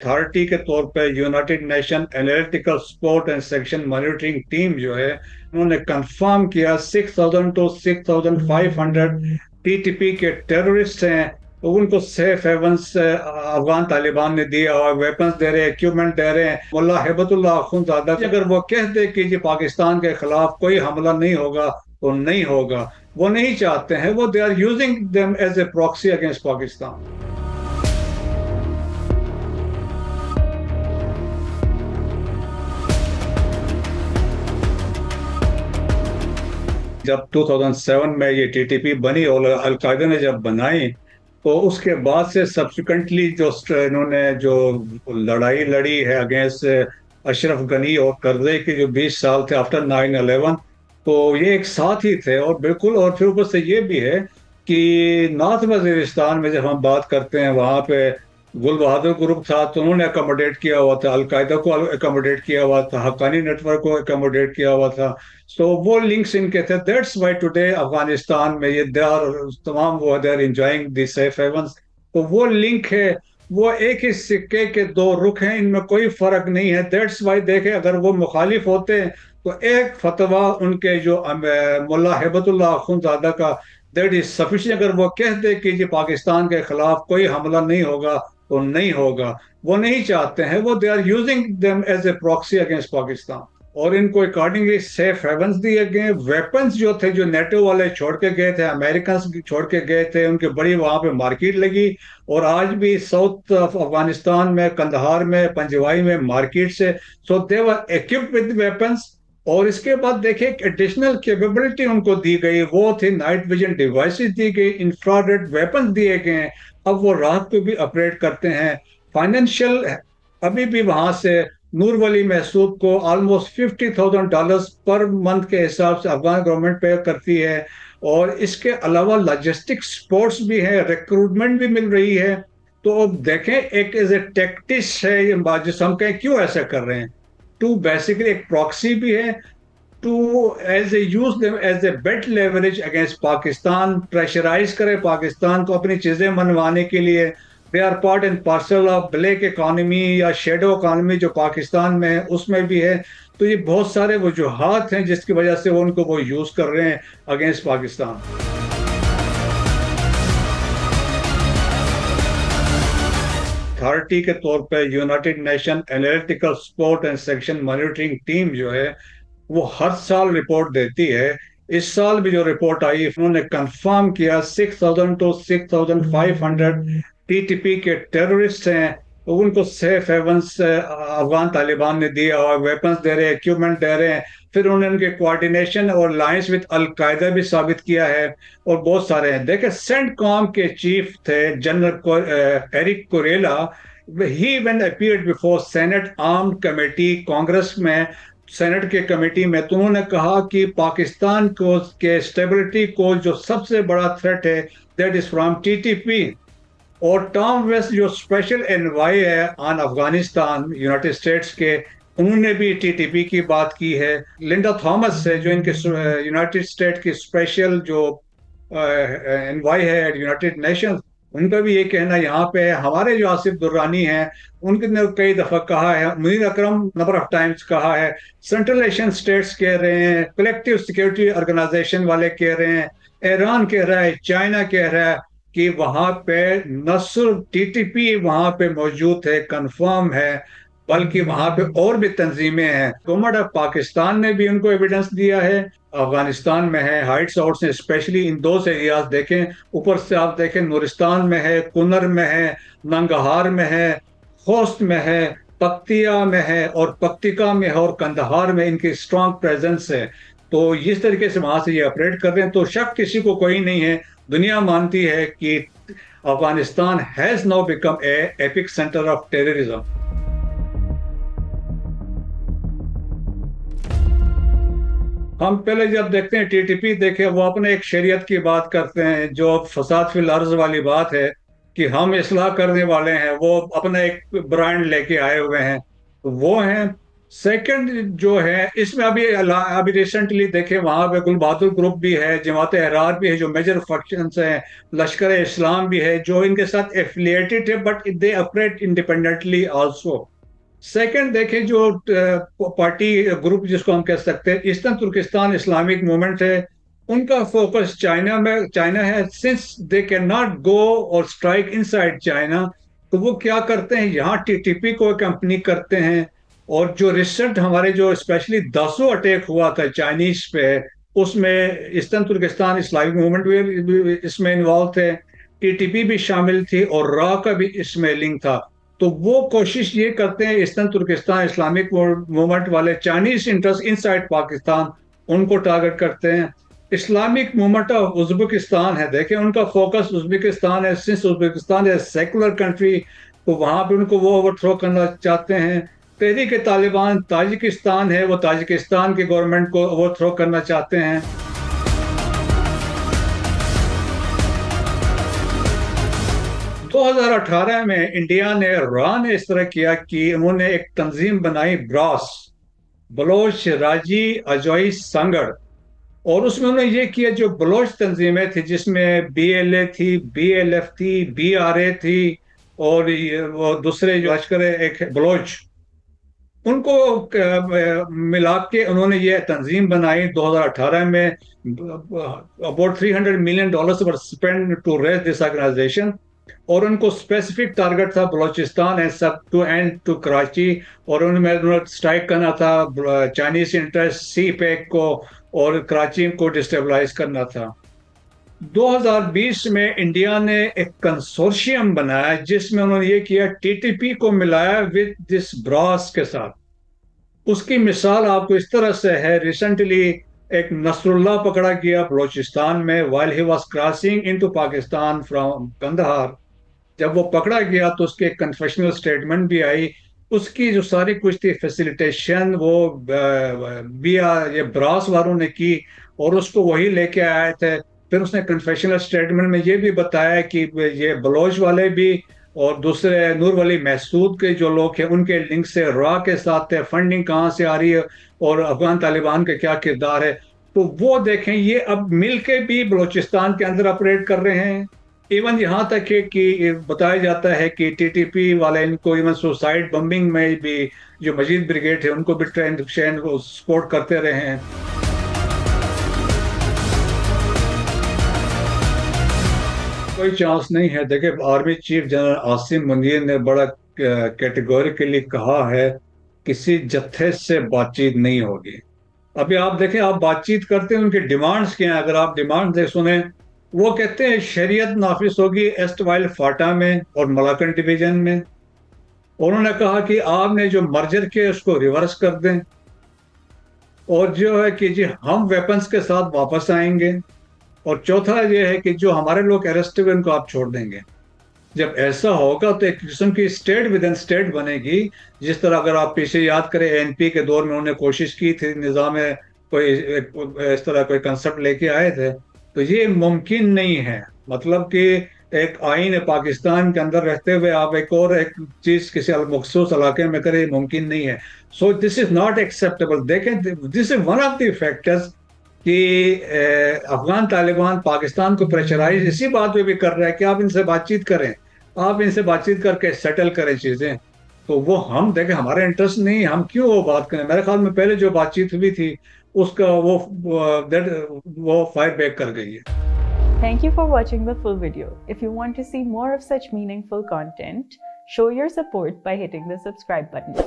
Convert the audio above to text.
Authority के तौर पे United nation analytical support and section monitoring team जो है, उन्होंने कंफर्म किया 6000 टू 6500 टीटीपी के टेररिस्ट हैं, तो उनको सेफ हेवंस अफगान तालिबान ने दिया और वेपन्स दे रहे हैं, इक्विपमेंट दे रहे हैं। मुल्ला हिबतुल्लाह अखुंज़ादा अगर वो कहते कि जी पाकिस्तान के खिलाफ कोई हमला नहीं होगा तो नहीं होगा, वो नहीं चाहते हैं, वो they are using them as a proxy against Pakistan. जब 2007 में ये टीटीपी बनी और अलकायदा ने जब बनाई, तो उसके बाद से सब्सिक्वेंटली जो इन्होंने जो लड़ाई लड़ी है अगेंस्ट अशरफ गनी और करज़ई के जो 20 साल थे आफ्टर 9/11, तो ये एक साथ ही थे। और बिल्कुल, और फिर ऊपर से ये भी है कि नॉर्थ वजीरिस्तान में जब हम बात करते हैं, वहाँ पे गुल बहादुर ग्रुप था, तो उन्होंने अकोमोडेट किया हुआ था, अलकायदा को अकोमोडेट किया हुआ था, हक्कानी नेटवर्क को अकोमोडेट किया हुआ था। सो वो लिंक्स इनके थे। दैट्स वाई टुडे अफगानिस्तान में ये तमाम वो they are enjoying the safe havens. तो वो लिंक है, वो एक ही सिक्के के दो रुख हैं, इनमें कोई फर्क नहीं है। दैट्स वाई देखे, अगर वो मुखालिफ होते तो एक फतवा उनके जो मुल्ला हिबतुल्लाह अखुंज़ादा का, दैट इज सफिशिएंट। अगर वो कहते कि जी पाकिस्तान के खिलाफ कोई हमला नहीं होगा तो नहीं होगा, वो नहीं चाहते हैं, वो they are using them as a proxy against Pakistan. और इनको अकॉर्डिंगली सेफ हेवंस दिए गए। वेपन्स जो थे, जो नेटो वाले छोड़ के गए थे, अमेरिकन छोड़ के गए थे, उनकी बड़ी वहां पे मार्केट लगी। और आज भी साउथ अफगानिस्तान में, कंदहार में, पंजवाई में मार्केट से, सो दे वर इक्विप्ड विद वेपन्स। और इसके बाद देखिए एडिशनल कैपेबिलिटी उनको दी गई, वो थी नाइट विजन डिवाइसेस दी गई, इंफ्रारेड वेपन्स दिए गए हैं। अब वो रात को भी ऑपरेट करते हैं। फाइनेंशियल अभी भी वहां से नूर वली महसूद को ऑलमोस्ट $50,000 पर मंथ के हिसाब से अफगान गवर्नमेंट पे करती है। और इसके अलावा लॉजिस्टिक सपोर्ट्स भी है, रिक्रूटमेंट भी मिल रही है। तो अब देखें, एक एज ए टैक्टिस है ये बात, जिस हम कहें क्यों ऐसा कर रहे हैं, टू बेसिकली एक प्रॉक्सी भी है, to as a use them as a bait leverage against Pakistan, pressurise करे पाकिस्तान को अपनी चीजें मनवाने के लिए। They are part and parcel of black economy या शेडो इकोनॉमी जो पाकिस्तान में है, उसमें भी है। तो ये बहुत सारे वजूहात हैं जिसकी वजह से वो उनको वो यूज कर रहे हैं अगेंस्ट पाकिस्तान। अथॉरिटी के तौर पे United nation analytical support and section monitoring team जो है, वो हर साल रिपोर्ट देती है। इस साल भी जो रिपोर्ट आई, उन्होंने कंफर्म किया 6000 टू 6500 टीटीपी के टेररिस्ट हैं, तो उनको सेफ हेवंस अफगान तालिबान ने दिया और वेपन्स दे रहे हैं, इक्विपमेंट दे रहे हैं। फिर उन्होंने उनके कोऑर्डिनेशन और अलायंस विद अलकायदा भी साबित किया है। और बहुत सारे हैं। देखे, सेंट कॉम के चीफ थे General Erik Kurilla, he when appeared before Senate armed committee Congress में, सेनेट के कमेटी में, तो उन्होंने कहा कि पाकिस्तान को के स्टेबिलिटी को जो सबसे बड़ा थ्रेट है, दैट इज फ्रॉम टीटीपी। और टॉम वेस्ट जो स्पेशल एनवाई है ऑन अफगानिस्तान यूनाइटेड स्टेट्स के, उन्होंने भी टीटीपी की बात की है। लिंडा थॉमस है जो इनके यूनाइटेड स्टेट की स्पेशल जो एनवाई है यूनाइटेड नेशंस, उनका भी ये कहना यहाँ पे है। हमारे जो आसिफ दुर्रानी हैं, उनने कई दफा कहा है, मुनीर अकरम नंबर ऑफ टाइम्स कहा है, सेंट्रल एशियन स्टेट्स कह रहे हैं, कलेक्टिव सिक्योरिटी ऑर्गेनाइजेशन वाले कह रहे हैं, ईरान कह रहा है, चाइना कह रहा है कि वहां पे न सिर्फ टीटीपी वहां पे मौजूद है, कंफर्म है, बल्कि वहां पे और भी तंजीमें हैं। गवर्नमेंट ऑफ पाकिस्तान ने भी उनको एविडेंस दिया है, अफगानिस्तान में है, हाइट्स आउट्स ने, स्पेशली इन दो एरियाज देखें, ऊपर से आप देखें नूरिस्तान में है, कुनर में है, नंगहार में है, खोस्त में है, पक्तिया में है, और पक्तिका में है, और कंदहार में इनकी स्ट्रॉन्ग प्रेजेंस है। तो इस तरीके से वहां से ये ऑपरेट कर रहे हैं। तो शक किसी को कोई नहीं है, दुनिया मानती है कि Afghanistan has now become a epic centre of terrorism. हम पहले जब देखते हैं टीटीपी, देखे वो अपने एक शरीयत की बात करते हैं, जो फसाद फिल अर्ज वाली बात है कि हम इस्लाह करने वाले हैं, वो अपना एक ब्रांड लेके आए हुए हैं। वो हैं सेकंड जो है इसमें अभी रिसेंटली देखे वहां पे गुल बहादुर ग्रुप भी है, जमात अहरार भी है, जो मेजर फैक्शंस हैं, लश्कर इस्लाम भी है जो इनके साथ एफिलिएटेड है, but they operate independently also. Second देखें जो पार्टी ग्रुप जिसको हम कह सकते हैं ईस्टर्न तुर्किस्तान इस्लामिक मूवमेंट है, उनका फोकस चाइना है। Since they can not go और स्ट्राइक इनसाइड चाइना, तो वो क्या करते हैं, यहाँ टीटीपी को कंपनी करते हैं। और जो रिसेंट हमारे जो स्पेशली दासो अटैक हुआ था चाइनीज पे, उसमें ईस्टर्न तुर्किस्तान इस्लामिक मूवमेंट भी इसमें इन्वॉल्व थे, टीटीपी भी शामिल थी और रॉ का भी इसमें लिंक था। तो वो कोशिश ये करते हैं ईस्टर्न तुर्किस्तान इस्लामिक मूवमेंट वाले चाइनीज इंटरेस्ट इनसाइड पाकिस्तान उनको टारगेट करते हैं। इस्लामिक मूवमेंट ऑफ उज्बेकिस्तान है, देखें उनका फोकस उज्बेकिस्तान है, सिंस उज्बेकिस्तान है सेकुलर कंट्री, तो वहां पे उनको वो ओवरथ्रो करना चाहते हैं। तहरीक तालिबान ताजिकिस्तान है, वो ताजिकिस्तान की गवर्नमेंट को ओवरथ्रो करना चाहते हैं। 2018 में इंडिया ने रॉ ने इस तरह किया कि उन्होंने एक तंजीम बनाई ब्रास, बलोच राजी अजोई संगड़, और उसमें उन्होंने ये किया जो बलोच तंजीमें थी जिसमें बीएलए थी, बीएलएफ थी, बीआरए थी, और वो दूसरे जो लश्कर एक बलोच, उनको मिला के उन्होंने ये तंजीम बनाई 2018 में। About $300 million were spend to raise this organisation, और उनको स्पेसिफिक टारगेट था बलोचिस्तान है सब टू एंड टू कराची, और उन्होंने स्ट्राइक करना था चाइनीज इंटरेस्ट सी पैक को और कराची को डिस्टेबलाइज करना था। 2020 में इंडिया ने एक कंसोर्शियम बनाया जिसमें उन्होंने ये किया, टीटीपी को मिलाया विद दिस ब्रास के साथ। उसकी मिसाल आपको इस तरह से है, रिसेंटली एक नसरुल्लाह पकड़ा गया बलोचिस्तान में while he was crossing into Pakistan from Kandahar. जब वो पकड़ा गया तो उसके कन्फेशनल स्टेटमेंट भी आई, उसकी जो सारी कुछ थी फैसिलिटेशन वो ये ब्रास वालों ने की और उसको वही लेके आए थे। फिर उसने कन्फेशनल स्टेटमेंट में ये भी बताया कि ये बलोच वाले भी और दूसरे नूर वली महसूद के जो लोग हैं उनके लिंक से रॉ के साथ है, फंडिंग कहाँ से आ रही है और अफगान तालिबान का क्या किरदार है। तो वो देखें ये अब मिल के भी बलोचिस्तान के अंदर ऑपरेट कर रहे हैं। इवन यहाँ तक है कि बताया जाता है कि टीटीपी वाले इनको इवन सुसाइड बम्बिंग में भी जो मजीद ब्रिगेड है उनको भी ट्रेन को सपोर्ट करते रहे हैं। कोई चांस नहीं है। देखिए army chief general Asim Munir ने बड़ा कैटेगोरिकली कहा है किसी जत्थे से बातचीत नहीं होगी। अभी आप देखें, आप बातचीत करते हैं उनकी डिमांड्स क्या हैं, अगर आप डिमांड देख सुने, वो कहते हैं शरीयत नाफिज होगी एस्ट वाइल फाटा में और मलाकन डिवीजन में। उन्होंने कहा कि आपने जो मर्जर किया उसको रिवर्स कर दें, और जो है कि जी हम वेपन्स के साथ वापस आएंगे, और चौथा ये है कि जो हमारे लोग अरेस्ट हुए उनको आप छोड़ देंगे। जब ऐसा होगा तो एक किस्म की स्टेट विद इन स्टेट बनेगी। जिस तरह अगर आप पीछे याद करें एनपी के दौर में उन्होंने कोशिश की थी, निज़ाम में कोई इस तरह कोई कंसेप्ट लेके आए थे, तो ये मुमकिन नहीं है। मतलब कि एक आइन पाकिस्तान के अंदर रहते हुए आप एक और एक चीज किसी मखसूस इलाके में करें, मुमकिन नहीं है। So this is not acceptable. देखें this is one of the factors कि अफगान तालिबान पाकिस्तान को प्रेशराइज इसी बात पे भी कर रहा है कि आप इनसे बातचीत करें, आप इनसे बातचीत करके सेटल करें चीजें। तो वो हम देखें हमारा इंटरेस्ट नहीं, हम क्यों वो बात करें। मेरे ख्याल में पहले जो बातचीत हुई थी उसका वो फायर बैक कर गई है। Thank you for watching the full video. If you want to see more of such meaningful content, show your support by hitting the subscribe button.